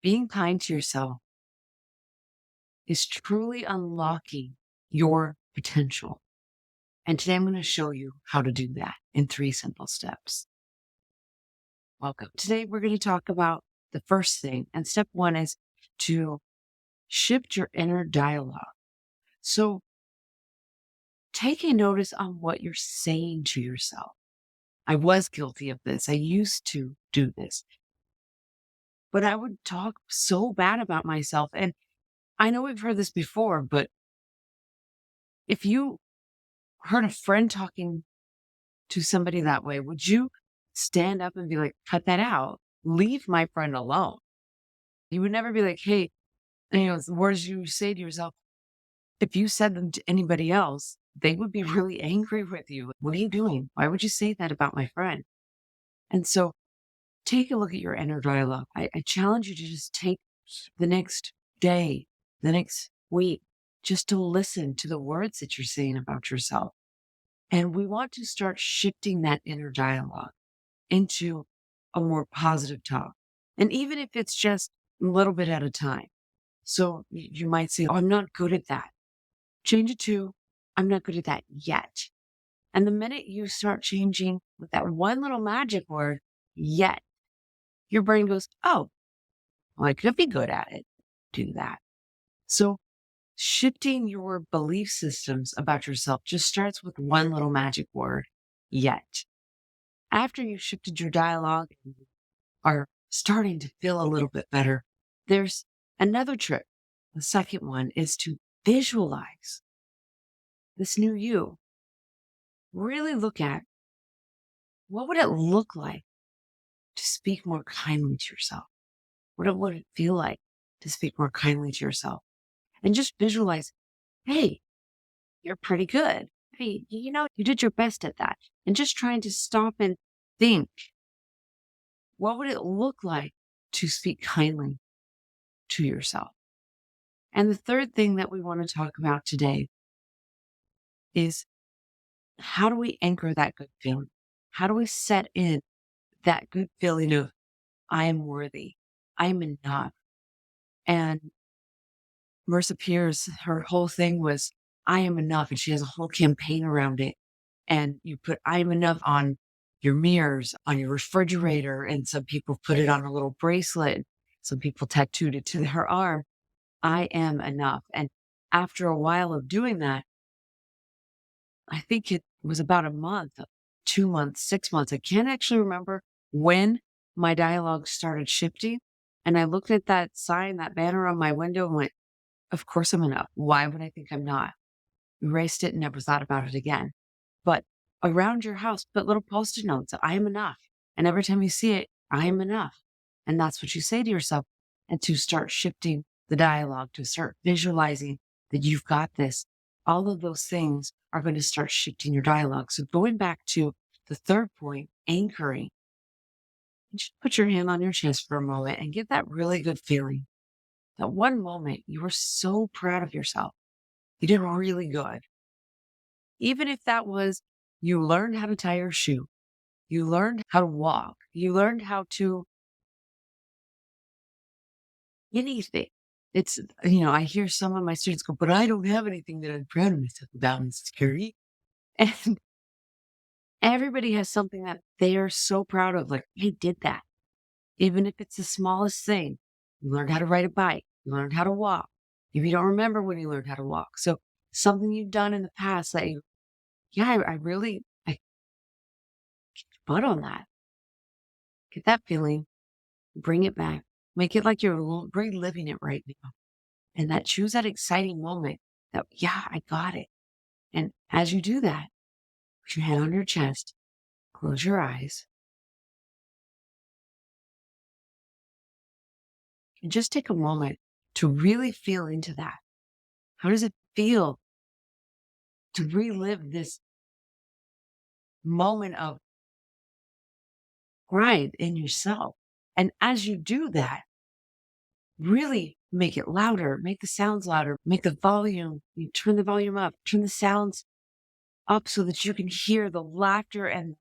Being kind to yourself is truly unlocking your potential. And today I'm going to show you how to do that in 3 simple steps. Welcome. Today we're going to talk about the first thing. And step 1 is to shift your inner dialogue. So take a notice on what you're saying to yourself. I was guilty of this. I used to do this, but I would talk so bad about myself. And I know we've heard this before, but if you heard a friend talking to somebody that way, would you stand up and be like, cut that out? Leave my friend alone. You would never be like, hey, the words you say to yourself, if you said them to anybody else, they would be really angry with you. What are you doing? Why would you say that about my friend? And so take a look at your inner dialogue. I challenge you to just take the next day, the next week, just to listen to the words that you're saying about yourself. And we want to start shifting that inner dialogue into a more positive talk. And even if it's just a little bit at a time. So you might say, oh, I'm not good at that. Change it to, I'm not good at that yet. And the minute you start changing with that one little magic word, yet, your brain goes, oh, well, I could be good at it. Do that. So shifting your belief systems about yourself just starts with one little magic word, yet. After you've shifted your dialogue and you are starting to feel a little bit better, there's another trick. The second one is to visualize this new you. Really look at what would it look like to speak more kindly to yourself? What would it feel like to speak more kindly to yourself? And just visualize, hey, you're pretty good. Hey, you did your best at that. And just trying to stop and think, what would it look like to speak kindly to yourself? And the third thing that we want to talk about today is how do we anchor that good feeling? How do we set in that good feeling of I am worthy, I'm enough? And Marissa Peers, her whole thing was I am enough. And she has a whole campaign around it. And you put I am enough on your mirrors, on your refrigerator. And some people put it on a little bracelet. Some people tattooed it to their arm. I am enough. And after a while of doing that, I think it was about a month, 2 months, 6 months. I can't actually remember when my dialogue started shifting. And I looked at that sign, that banner on my window and went, of course I'm enough. Why would I think I'm not? Erased it and never thought about it again. But around your house, put little post-it notes. I am enough. And every time you see it, I am enough. And that's what you say to yourself. And to start shifting the dialogue, to start visualizing that you've got this. All of those things are going to start shifting your dialogue. So going back to the third point, anchoring, just put your hand on your chest for a moment and get that really good feeling. That one moment you were so proud of yourself. You did really good. Even if that was you learned how to tie your shoe, you learned how to walk, you learned how to anything. It's, I hear some of my students go, but I don't have anything that I'm proud of myself about. And it's scary. And everybody has something that they are so proud of. Like, I did that. Even if it's the smallest thing, you learned how to ride a bike, you learned how to walk. If you don't remember when you learned how to walk. So something you've done in the past that I kicked butt on that. Get that feeling, bring it back, make it like you're reliving it right now. And choose that exciting moment that, I got it. And as you do that, put your hand on your chest, close your eyes, and just take a moment to really feel into that. How does it feel to relive this moment of pride in yourself? And as you do that, really make it louder, make the sounds louder, make the volume, you turn the volume up, turn the sounds up so that you can hear the laughter and,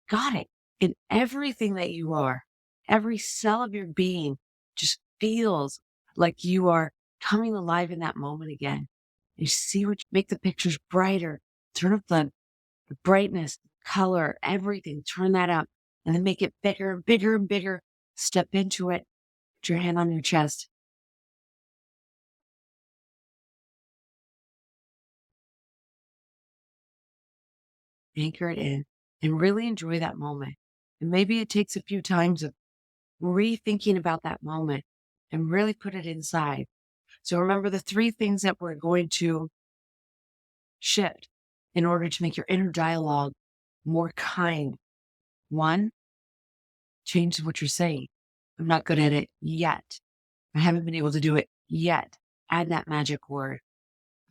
got it. In everything that you are, every cell of your being, just feels like you are coming alive in that moment again. You see what make the pictures brighter, turn up the brightness, color, everything, turn that up, and then make it bigger and bigger and bigger. Step into it, put your hand on your chest. Anchor it in and really enjoy that moment. And maybe it takes a few times of rethinking about that moment and really put it inside. So remember the three things that we're going to shift in order to make your inner dialogue more kind. One, change what you're saying. I'm not good at it yet. I haven't been able to do it yet. Add that magic word.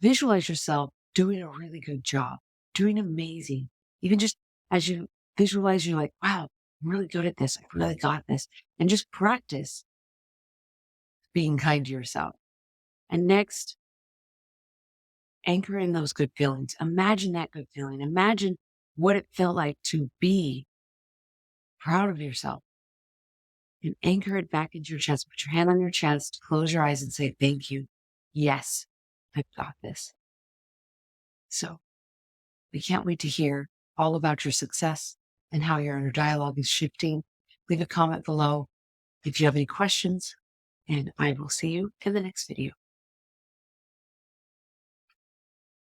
Visualize yourself doing a really good job, doing amazing. Even just as you visualize, you're like, wow, I'm really good at this. I really got this. And just practice being kind to yourself. And next, anchor in those good feelings. Imagine that good feeling. Imagine what it felt like to be proud of yourself and anchor it back into your chest. Put your hand on your chest, close your eyes and say, thank you. Yes, I've got this. So we can't wait to hear all about your success and how your inner dialogue is shifting. Leave a comment below if you have any questions, and I will see you in the next video.